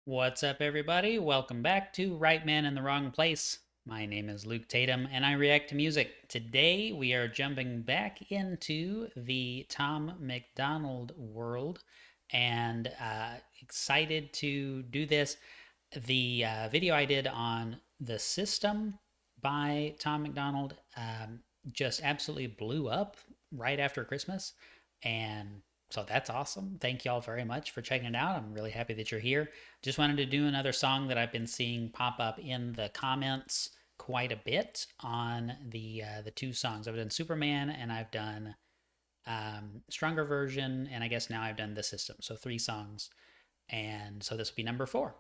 What's up, everybody? Welcome back to Right Man in the Wrong Place. My name is Luke Tatum, and I react to music. Today, we are jumping back into the Tom MacDonald world, and excited to do this. The video I did on The System by Tom MacDonald just absolutely blew up right after Christmas, and so that's awesome. Thank y'all very much for checking it out. I'm really happy that you're here. Just wanted to do another song that I've been seeing pop up in the comments quite a bit on the two songs. I've done Superman and I've done Stronger Version, and I guess now I've done The System. So three songs, and so this will be number four.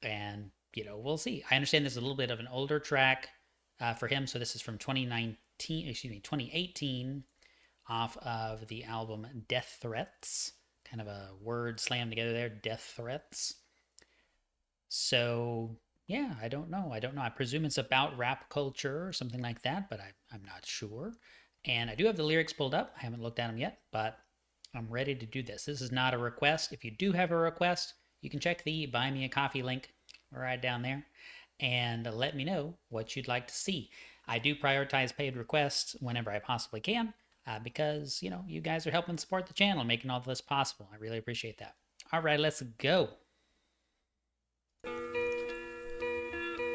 And we'll see. I understand this is a little bit of an older track for him. So this is from 2018, off of the album Deathreats. Kind of a word slammed together there, Deathreats. So yeah, I don't know. I presume it's about rap culture or something like that, but I'm not sure. And I do have the lyrics pulled up. I haven't looked at them yet, but I'm ready to do this. This is not a request. If you do have a request, you can check the Buy Me a Coffee link right down there and let me know what you'd like to see. I do prioritize paid requests whenever I possibly can because, you guys are helping support the channel, making all this possible. I really appreciate that. All right, let's go.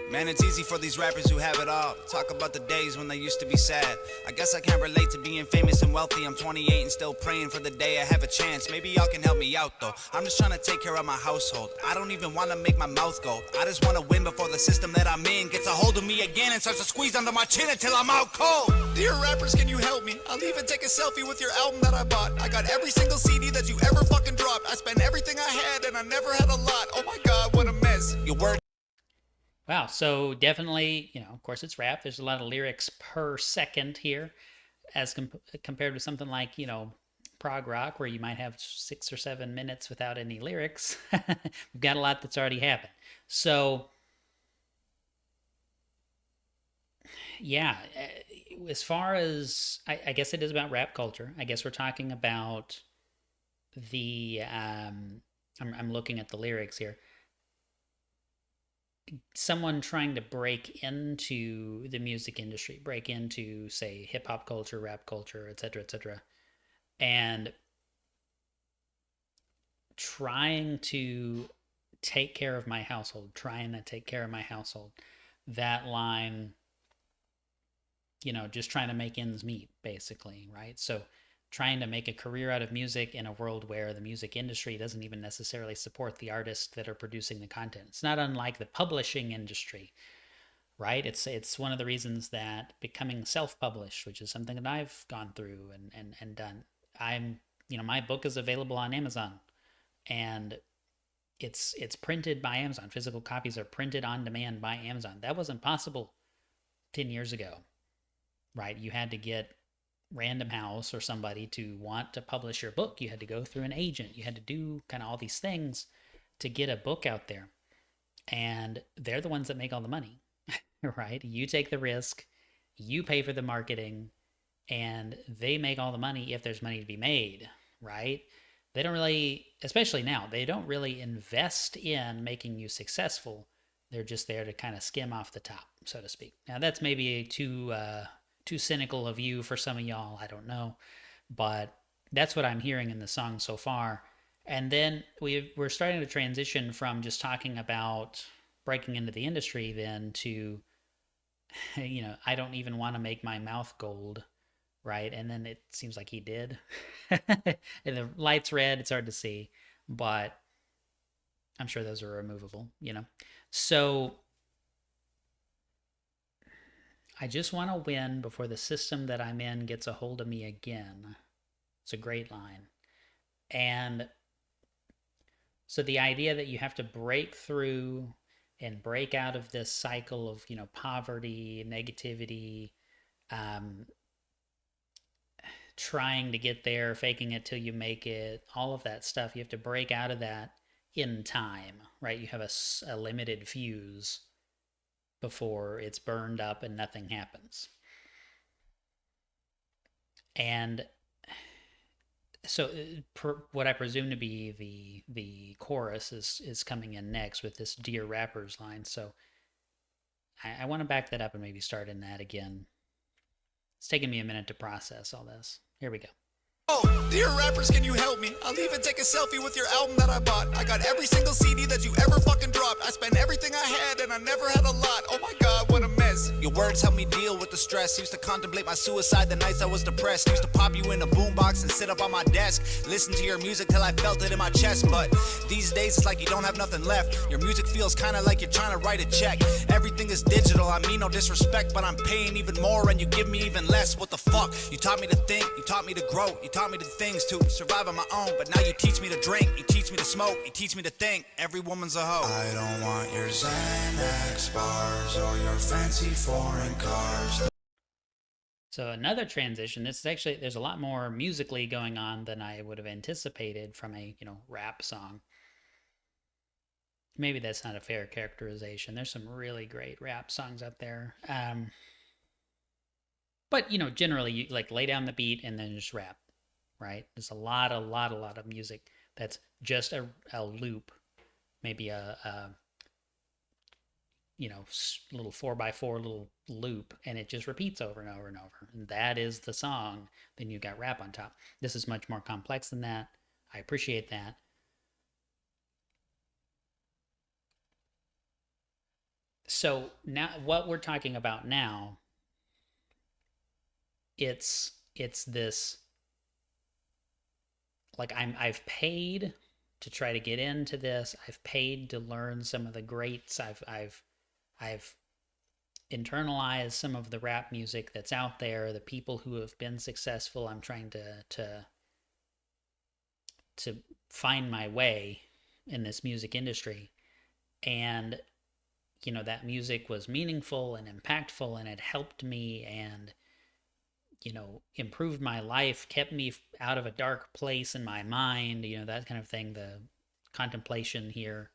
Man, it's easy for these rappers who have it all. Talk about the days when they used to be sad. I guess I can't relate to being famous and wealthy. I'm 28 and still praying for the day I have a chance. Maybe y'all can help me out though. I'm just trying to take care of my household. I don't even want to make my mouth go. I just want to win before the system that I'm in gets a hold of me again and starts to squeeze under my chin until I'm out cold. Dear rappers, can you help me? I'll even take a selfie with your album that I bought. I got every single CD that you ever fucking dropped. I spent everything I had and I never had a lot. Oh my god, what a mess. Your word. Wow, so definitely, of course it's rap. There's a lot of lyrics per second here as compared with something like, prog rock where you might have 6 or 7 minutes without any lyrics. We've got a lot that's already happened. So, yeah, as far as I guess it is about rap culture. I guess we're talking about the I'm looking at the lyrics here. Someone trying to break into the music industry, break into, say, hip hop culture, rap culture, etc., and trying to take care of my household, trying to take care of my household. That line, just trying to make ends meet, basically, right? So trying to make a career out of music in a world where the music industry doesn't even necessarily support the artists that are producing the content. It's not unlike the publishing industry, right? It's one of the reasons that becoming self-published, which is something that I've gone through and done. My book is available on Amazon, and it's printed by Amazon. Physical copies are printed on demand by Amazon. That wasn't possible 10 years ago, right? You had to get Random House or somebody to want to publish your book. You had to go through an agent. You had to do kind of all these things to get a book out there. And they're the ones that make all the money, right? You take the risk, you pay for the marketing, and they make all the money if there's money to be made, right? They don't really, especially now, they don't really invest in making you successful. They're just there to kind of skim off the top, so to speak. Now, that's maybe too cynical of you for some of y'all. I don't know, but that's what I'm hearing in the song so far. And then we're starting to transition from just talking about breaking into the industry then to, I don't even want to make my mouth gold, right? And then it seems like he did. And the light's red, it's hard to see, but I'm sure those are removable. So I just want to win before the system that I'm in gets a hold of me again. It's a great line. And so the idea that you have to break through and break out of this cycle of, poverty, negativity, trying to get there, faking it till you make it, all of that stuff, you have to break out of that in time, right? You have a limited fuse before it's burned up and nothing happens. And So what I presume to be the chorus is coming in next with this "Dear Rappers" line. So I want to back that up and maybe start in that again. It's taking me a minute to process all this. Here we go. Oh, dear rappers, can you help me? I'll even take a selfie with your album that I bought. I got every single CD that you ever fucking dropped. I spent everything I had and I never had a lot. Oh my god, what a mess. Your words help me deal with the stress. Used to contemplate my suicide the nights I was depressed. Used to pop you in a boombox and sit up on my desk. Listen to your music till I felt it in my chest. But these days it's like you don't have nothing left. Your music feels kinda like you're trying to write a check. Everything is digital, I mean no disrespect, but I'm paying even more and you give me even less. What the fuck? You taught me to think, you taught me to grow, you taught me the things to survive on my own, but now you teach me to drink, you teach me to smoke, you teach me to think. Every woman's a hoe. I don't want your Xanax bars or your fancy foreign cars. So another transition. This is actually there's a lot more musically going on than I would have anticipated from a rap song. Maybe that's not a fair characterization. There's some really great rap songs out there. But generally you like lay down the beat and then just rap, right? There's a lot of music that's just a loop, maybe a little 4x4 little loop, and it just repeats over and over and over. And that is the song. Then you got rap on top. This is much more complex than that. I appreciate that. So now what we're talking about now, it's this like I've paid to try to get into this. I've paid to learn some of the greats. I've internalized some of the rap music that's out there, the people who have been successful. I'm trying to find my way in this music industry. And that music was meaningful and impactful and it helped me and improved my life, kept me out of a dark place in my mind, that kind of thing. The contemplation here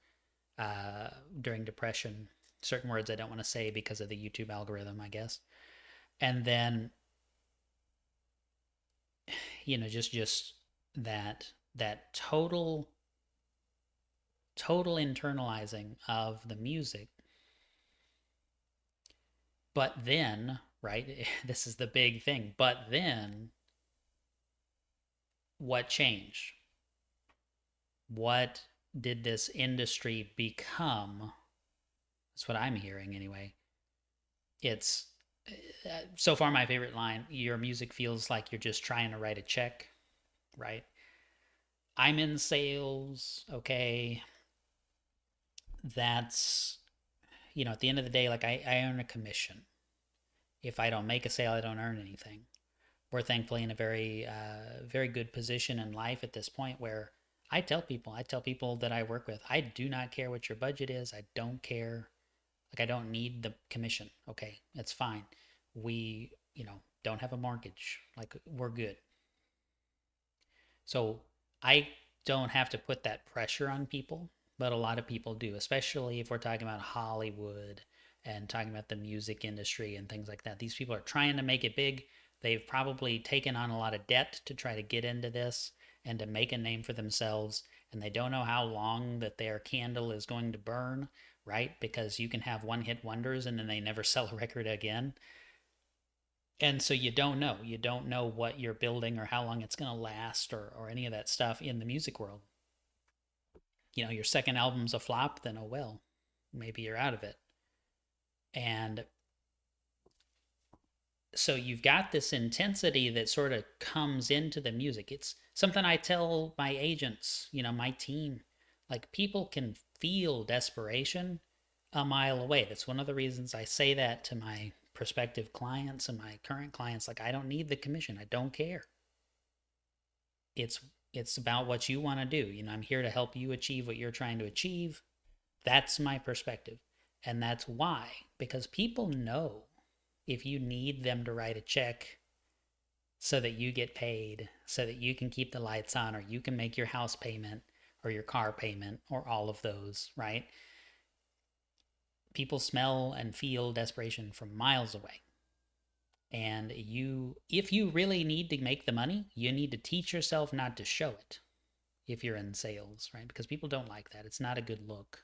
during depression, certain words I don't want to say because of the YouTube algorithm, I guess. And then, just that total internalizing of the music. But then, right, this is the big thing. But then, what changed? What did this industry become? That's what I'm hearing anyway. It's so far my favorite line. Your music feels like you're just trying to write a check, right? I'm in sales, okay. That's, at the end of the day, like I earn a commission. If I don't make a sale, I don't earn anything. We're thankfully in a very good position in life at this point where I tell people that I work with, I do not care what your budget is. I don't care. Like, I don't need the commission. Okay, it's fine. We, don't have a mortgage. Like, we're good. So I don't have to put that pressure on people, but a lot of people do, especially if we're talking about Hollywood and talking about the music industry and things like that. These people are trying to make it big. They've probably taken on a lot of debt to try to get into this and to make a name for themselves. And they don't know how long that their candle is going to burn, right? Because you can have one hit wonders and then they never sell a record again. And so you don't know. You don't know what you're building or how long it's going to last or any of that stuff in the music world. Your second album's a flop, then oh well, maybe you're out of it. And so you've got this intensity that sort of comes into the music. It's something I tell my agents, my team, like people can feel desperation a mile away. That's one of the reasons I say that to my prospective clients and my current clients. Like, I don't need the commission. I don't care. It's about what you want to do. I'm here to help you achieve what you're trying to achieve. That's my perspective. And that's why, because people know if you need them to write a check so that you get paid, so that you can keep the lights on, or you can make your house payment or your car payment or all of those, right? People smell and feel desperation from miles away. And if you really need to make the money, you need to teach yourself not to show it if you're in sales, right? Because people don't like that. It's not a good look.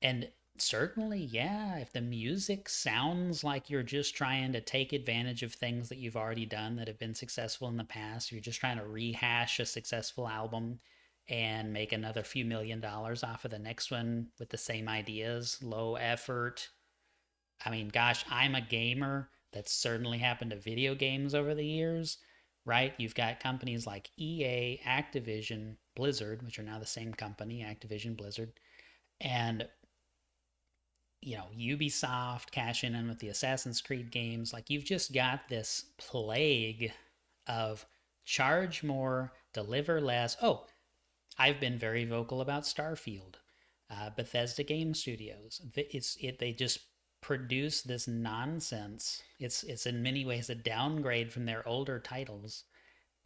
And certainly, yeah, if the music sounds like you're just trying to take advantage of things that you've already done that have been successful in the past, you're just trying to rehash a successful album and make another few $1,000,000 off of the next one with the same ideas, low effort. I mean, gosh, I'm a gamer. That's certainly happened to video games over the years, right? You've got companies like EA, Activision, Blizzard, which are now the same company, Activision, Blizzard, and Ubisoft cashing in with the Assassin's Creed games. Like, you've just got this plague of charge more, deliver less. Oh, I've been very vocal about Starfield. Bethesda Game Studios. They just produce this nonsense. It's in many ways a downgrade from their older titles,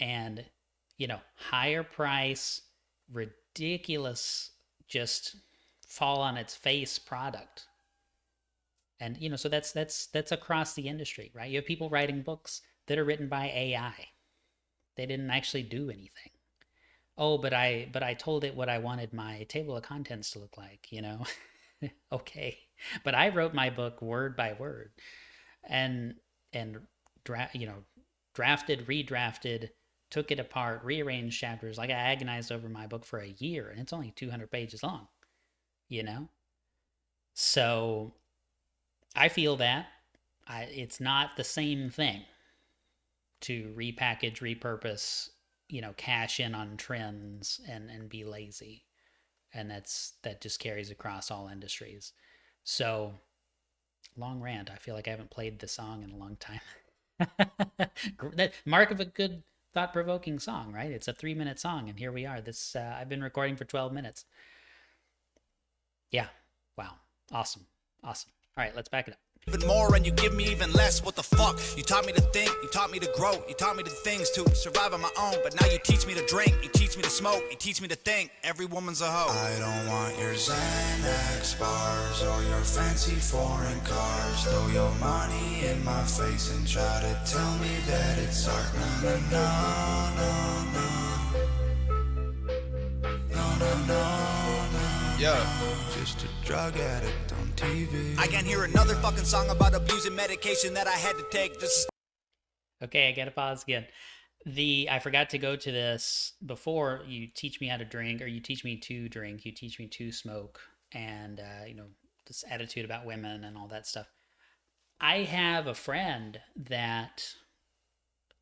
and higher price, ridiculous, just fall on its face product. And so that's across the industry, right? You have people writing books that are written by AI. They didn't actually do anything. Oh, but I told it what I wanted my table of contents to look like, Okay. But I wrote my book word by word, and and drafted, redrafted, took it apart, rearranged chapters. Like, I agonized over my book for a year, and it's only 200 pages long, you know? So I feel that it's not the same thing to repackage, repurpose, cash in on trends and be lazy. And that just carries across all industries. So, long rant. I feel like I haven't played the song in a long time. That mark of a good thought-provoking song, right? It's a 3-minute song, and here we are. This I've been recording for 12 minutes. Yeah. Wow. Awesome. Awesome. All right, let's back it up. Even more and you give me even less. What the fuck? You taught me to think, you taught me to grow, you taught me the things to survive on my own. But now you teach me to drink, you teach me to smoke, you teach me to think. Every woman's a hoe. I don't want your Xanax bars or your fancy foreign cars. Throw your money in my face and try to tell me that it's art. No, no, no, no, no, no, no, no. Yeah. Just a drug addict on TV. I can't hear another fucking song about abusing medication that I had to take just. Okay, I gotta pause again. I forgot to go to this before. You teach me how to drink, or you teach me to drink, you teach me to smoke, and this attitude about women and all that stuff. I have a friend that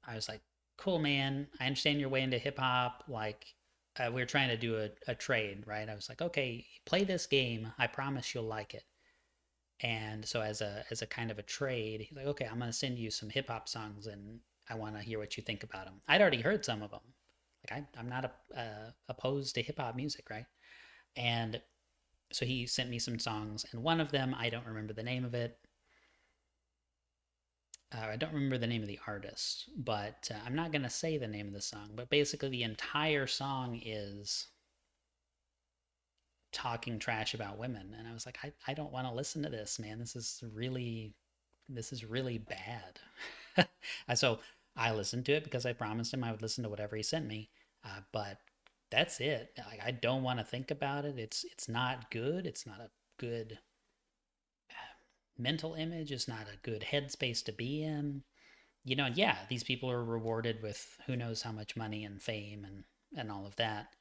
I was like, cool, man, I understand you're way into hip hop. Like, we were trying to do a trade, right? I was like, okay, play this game. I promise you'll like it. And so as a kind of a trade, he's like, okay, I'm gonna send you some hip hop songs, and I want to hear what you think about them. I'd already heard some of them. Like, I'm not opposed to hip hop music, right? And so he sent me some songs, and one of them, I don't remember the name of it. I don't remember the name of the artist, but I'm not gonna say the name of the song. But basically, the entire song is talking trash about women, and I was like, I don't want to listen to this, man. This is really bad. So I listened to it because I promised him I would listen to whatever he sent me, but that's it. Like, I don't want to think about it. It's not good. It's not a good mental image. It's not a good headspace to be in. And yeah, these people are rewarded with who knows how much money and fame and all of that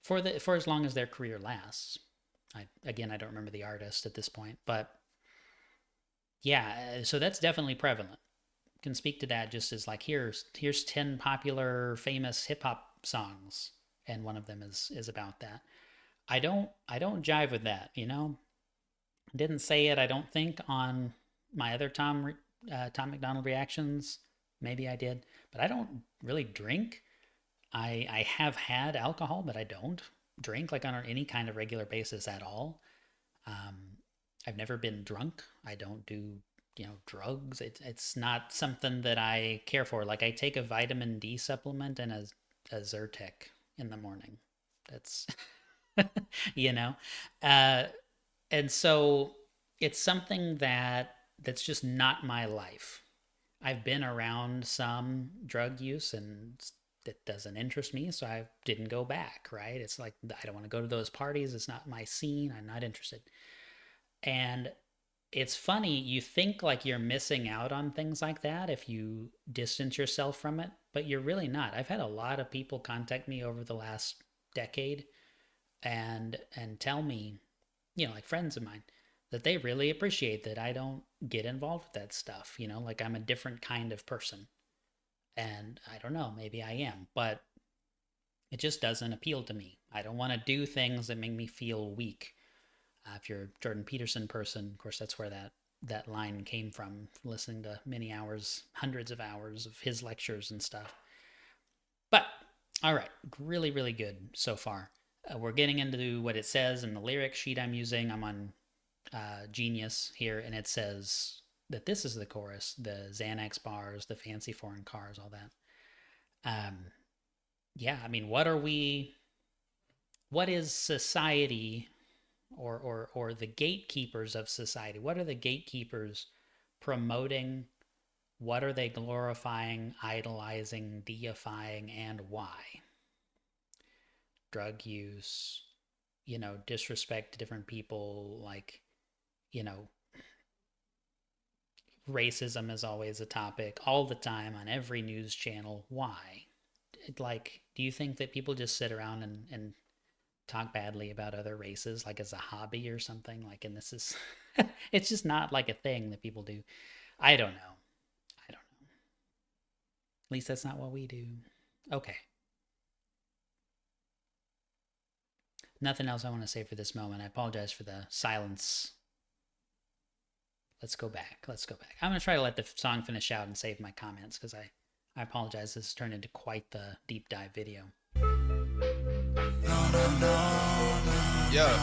for as long as their career lasts. I don't remember the artist at this point, but yeah, so that's definitely prevalent. Can speak to that just as like, here's 10 popular famous hip hop songs, and one of them is about that. I don't jive with that. Didn't say it, I don't think, on my other Tom MacDonald reactions. Maybe I did, but I don't really drink. I have had alcohol, but I don't drink like on any kind of regular basis at all. Um, I've never been drunk. I don't do drugs. It's not something that I care for. Like, I take a vitamin D supplement and a Zyrtec in the morning. That's you know, uh, and so it's something that that's just not my life. I've been around some drug use and it doesn't interest me, so I didn't go back, right? It's like I don't want to go to those parties. It's not my scene. I'm not interested. And it's funny, you think like you're missing out on things like that if you distance yourself from it, but you're really not. I've had a lot of people contact me over the last decade and tell me, like friends of mine, that they really appreciate that I don't get involved with that stuff, like I'm a different kind of person. And I don't know, maybe I am, but it just doesn't appeal to me. I don't want to do things that make me feel weak. If you're a Jordan Peterson person, of course, that's where that line came from, listening to many hours, hundreds of hours of his lectures and stuff. But, all right, really, really good so far. We're getting into what it says in the lyric sheet I'm using. I'm on Genius here, and it says that this is the chorus, the Xanax bars, the fancy foreign cars, all that. Yeah, I mean, what is society, or the gatekeepers of society? What are the gatekeepers promoting? What are they glorifying, idolizing, deifying, and why? Drug use, disrespect to different people, like, racism is always a topic all the time on every news channel. Why? Like, do you think that people just sit around and talk badly about other races like as a hobby or something? Like, and this is, it's just not like a thing that people do. I don't know. I don't know. At least that's not what we do. Okay. Nothing else I want to say for this moment. I apologize for the silence. Let's go back. Let's go back. I'm going to try to let the song finish out and save my comments because I apologize. This has turned into quite the deep dive video. No, no, no, no. Yeah.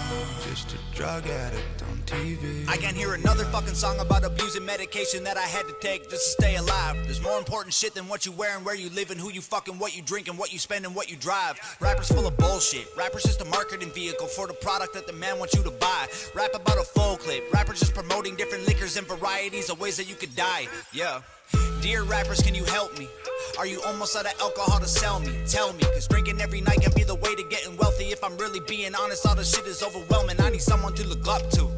Just a drug addict on TV. I can't hear another fucking song about abusing medication that I had to take just to stay alive. There's more important shit than what you wear and where you live and who you fucking, what you drink and what you spend and what you drive. Rappers full of bullshit. Rappers just a marketing vehicle for the product that the man wants you to buy. Rap about a full clip. Rappers just promoting different liquors and varieties of ways that you could die. Yeah. Dear rappers, can you help me? Are you almost out of alcohol to sell me? Tell me, cause drinking every night can be the way to getting wealthy. If I'm really being honest, all this shit is overwhelming. I need someone to look up to.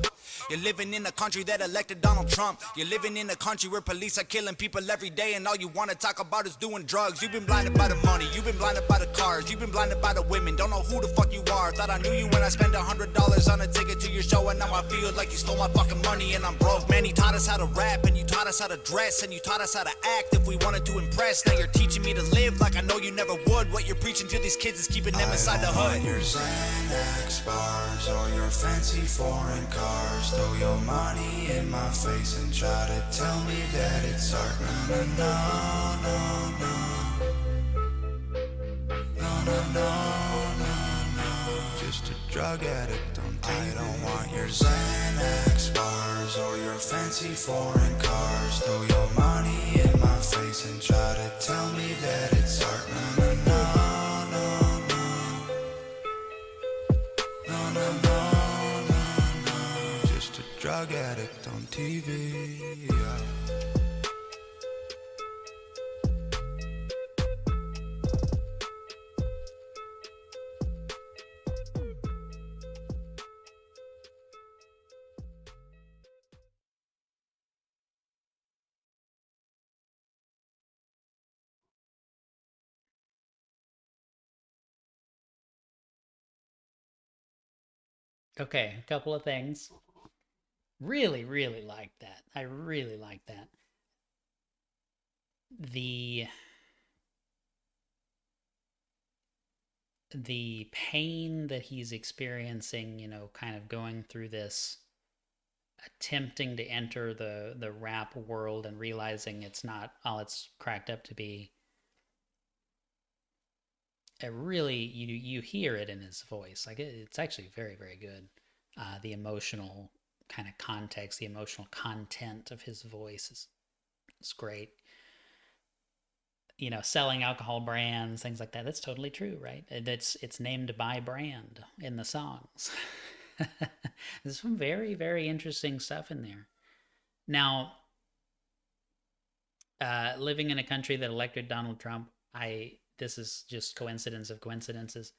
You're living in a country that elected Donald Trump. You're living in a country where police are killing people every day and all you want to talk about is doing drugs. You've been blinded by the money, you've been blinded by the cars, you've been blinded by the women. Don't know who the fuck you are. Thought I knew you when I spent $100 on a ticket to your show, and now I feel like you stole my fucking money and I'm broke. Man, you taught us how to rap and you taught us how to dress and you taught us how to act if we wanted to impress. Now you're teaching me to live like I know you never would. What you're preaching to these kids is keeping them inside the hood. Your Xanax bars or your fancy foreign cars. Throw your money in my face and try to tell me that it's art. No, no, no, no. No, no, no, no, no. Just a drug addict on TV. I don't want your Xanax bars or your fancy foreign cars. Throw your money in my face and try to tell me that it's art. No, no, no, no, no. No, no, no, no, no. Just a drug addict on TV. Yeah. Okay, a couple of things. Really, really like that. I really like that. The the pain that he's experiencing, kind of going through this, attempting to enter the rap world and realizing it's not all it's cracked up to be. It really, you hear it in his voice. Like it's actually very, very good. The emotional kind of context, the emotional content of his voice is great. Selling alcohol brands, things like that. That's totally true, right? It's named by brand in the songs. There's some very, very interesting stuff in there. Now, living in a country that elected Donald Trump, I this is just coincidence of coincidences.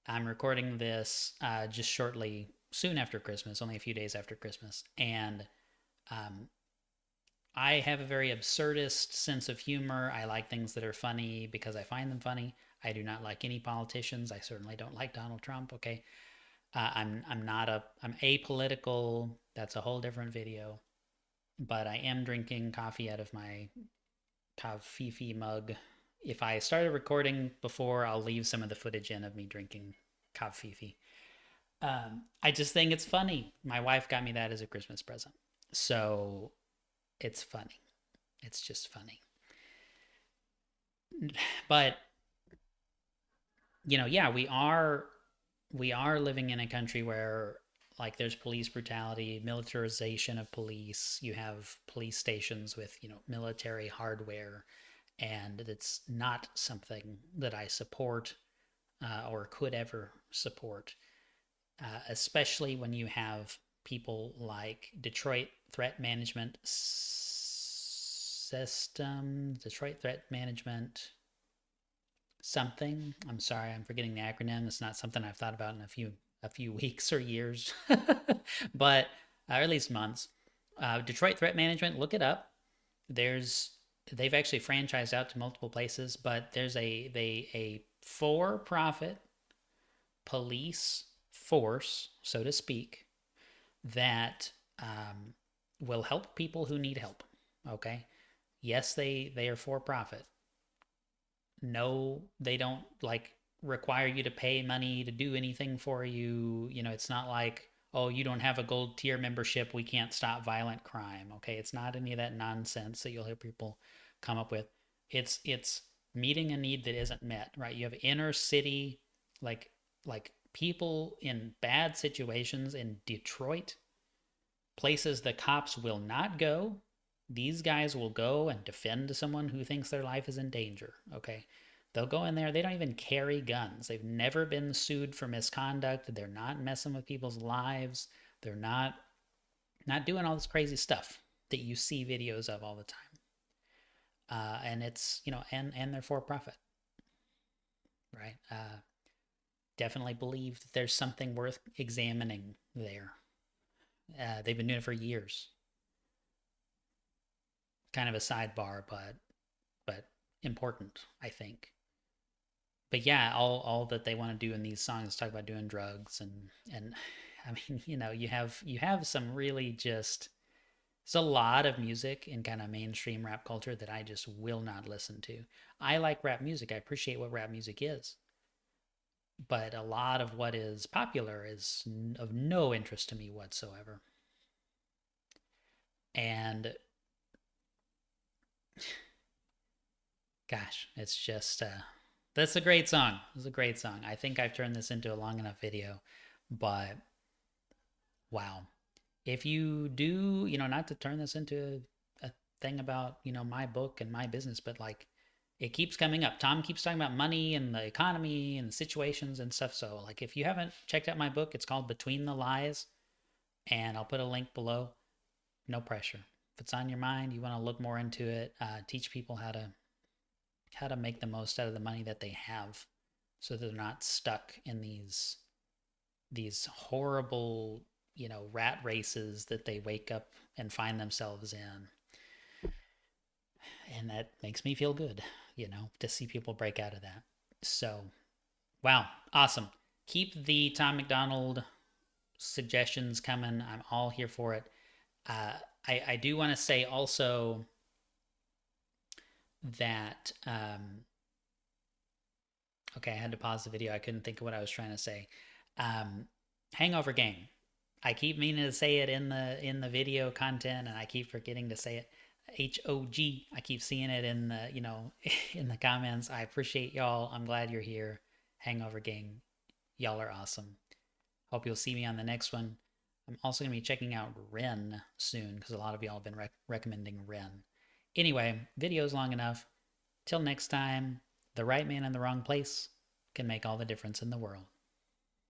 I'm recording this just shortly, soon after Christmas, only a few days after Christmas, and um, I have a very absurdist sense of humor. I like things that are funny because I find them funny. I do not like any politicians. I certainly don't like Donald Trump. Okay, I'm not a I'm apolitical. That's a whole different video. But I am drinking coffee out of my Fifi mug. If I started recording before, I'll leave some of the footage in of me drinking Fifi. I just think it's funny. My wife got me that as a Christmas present. So it's funny. It's just funny. But yeah, we are living in a country where like there's police brutality, militarization of police. You have police stations with, military hardware, and it's not something that I support or could ever support, especially when you have people like Detroit Threat Management System, Detroit Threat Management something. I'm sorry, I'm forgetting the acronym. It's not something I've thought about in a few weeks or years, but or at least months. Detroit Threat Management, look it up. There's they've actually franchised out to multiple places, but there's a for-profit police force, so to speak, that will help people who need help. Okay, yes, they are for profit. No, they don't like require you to pay money to do anything for you. It's not like, oh, you don't have a gold tier membership, we can't stop violent crime. Okay, it's not any of that nonsense that you'll hear people come up with. It's meeting a need that isn't met, right? You have inner city, like like people in bad situations in Detroit, places the cops will not go. These guys will go and defend someone who thinks their life is in danger. Okay. They'll go in there. They don't even carry guns. They've never been sued for misconduct. They're not messing with people's lives. They're not doing all this crazy stuff that you see videos of all the time. And it's, and they're for profit, right? Definitely believe that there's something worth examining there. They've been doing it for years. Kind of a sidebar, but important, I think. But yeah, all that they want to do in these songs talk about doing drugs and I mean, you have some really just there's a lot of music in kind of mainstream rap culture that I just will not listen to. I like rap music. I appreciate what rap music is. But a lot of what is popular is of no interest to me whatsoever. And gosh, it's just that's a great song. It's a great song. I think I've turned this into a long enough video, but wow. If you do, not to turn this into a thing about, my book and my business, but like it keeps coming up. Tom keeps talking about money and the economy and the situations and stuff. So, like, if you haven't checked out my book, it's called Between the Lies, and I'll put a link below. No pressure. If it's on your mind, you want to look more into it, teach people how to make the most out of the money that they have, so they're not stuck in these horrible, rat races that they wake up and find themselves in. And that makes me feel good, to see people break out of that. So, wow, awesome. Keep the Tom MacDonald suggestions coming. I'm all here for it. I do want to say also that okay, I had to pause the video. I couldn't think of what I was trying to say. Hangover Gang. I keep meaning to say it in the video content, and I keep forgetting to say it. HOG. I keep seeing it in the in the comments. I appreciate y'all. I'm glad you're here. Hangover Gang. Y'all are awesome. Hope you'll see me on the next one. I'm also going to be checking out Ren soon because a lot of y'all have been recommending Ren. Anyway, video's long enough. Till next time, the right man in the wrong place can make all the difference in the world.